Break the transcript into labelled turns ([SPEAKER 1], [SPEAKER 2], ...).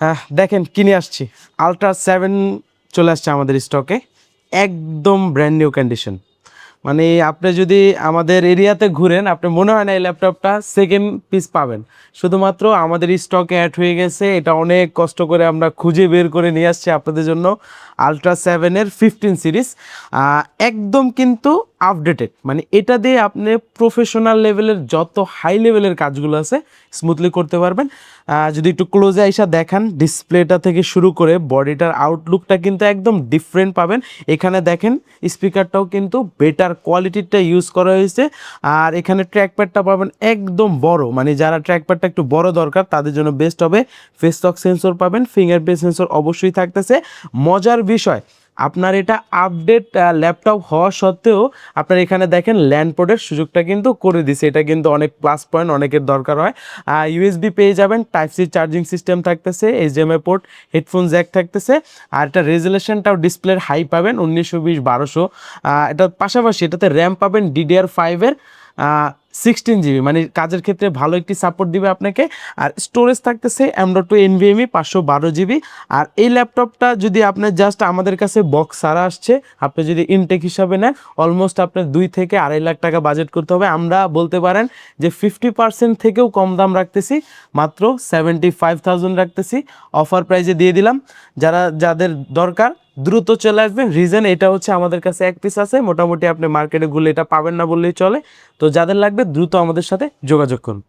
[SPEAKER 1] হ্যাঁ, দেখেন কিনে আসছি আলট্রা 7 চলে আসছে আমাদের স্টকে, একদম ব্র্যান্ড নিউ কন্ডিশন। মানে আপনি যদি আমাদের এরিয়াতে ঘুরেন, আপনি মনে হয় না এই ল্যাপটপটা সেকেন্ড পিস পাবেন। শুধুমাত্র আমাদের স্টকে অ্যাড হয়ে গেছে, এটা অনেক কষ্ট করে আমরা খুঁজে বের করে নিয়ে আসছি আপনাদের জন্য। আলট্রা 7-এর 15 সিরিজ একদম কিন্তু আপডেটেড, মানে এটা দিয়ে আপনি প্রফেশনাল লেভেলের যত হাই লেভেলের কাজগুলো আছে স্মুথলি করতে পারবেন। যদি একটু ক্লোজে আইসা দেখান, ডিসপ্লেটা থেকে শুরু করে বডিটার আউটলুকটা কিন্তু একদম ডিফারেন্ট পাবেন। এখানে দেখেন স্পিকারটাও কিন্তু বেটার কোয়ালিটিরটা ইউজ করা হয়েছে। আর এখানে ট্র্যাকপ্যাডটা পাবেন একদম বড়, মানে যারা ট্র্যাকপ্যাডটা একটু বড় দরকার তাদের জন্য বেস্ট হবে। ফেস লক সেন্সর পাবেন, ফিঙ্গারপ্রিন্ট সেন্সর অবশ্যই থাকতেছে। মজার বিষয়, আপনার এটা আপডেট ল্যাপটপ হওয়া সত্ত্বেও আপনার এখানে দেখেন ল্যান্ড পোর্টের সুযোগটা কিন্তু করে দিছে, এটা কিন্তু অনেক প্লাস পয়েন্ট, অনেকের দরকার হয়। ইউএসবি পেয়ে যাবেন, টাইপ সি চার্জিং সিস্টেম থাকতেছে, এইচডিএমআই পোর্ট, হেডফোন জ্যাক থাকতেছে। আর এটা রেজুলেশনটাও ডিসপ্লের হাই পাবেন 1920x1200। এটার পাশাপাশি এটাতে র্যাম পাবেন DDR5-এর 16 GB, মানে কাজের ক্ষেত্রে ভালো একটি সাপোর্ট দিবে আপনাকে। আর স্টোরেজ থাকতেছে M.2 NVMe 512 GB। আর এই ল্যাপটপটা যদি আপনার জাস্ট আমাদের কাছে বক্স সারা আসছে, আপনি যদি ইনটেক হিসাবে নেন, অলমোস্ট আপনার 2 থেকে 2.5 লাখ টাকা বাজেট করতে হবে। আমরা বলতে পারেন যে 50% থেকেও কম দাম রাখতেছি, মাত্র 75,000 রাখতেছি, অফার প্রাইজে দিয়ে দিলাম। যাদের দরকার দ্রুত চলে আসবেন। রিজন এটা হচ্ছে আমাদের কাছে এক পিস আছে, মোটামুটি আপনি মার্কেটে ঘুরলে এটা পাবেন না বললেই চলে। তো যাদের লাগবে দ্রুত আমাদের সাথে যোগাযোগ করুন।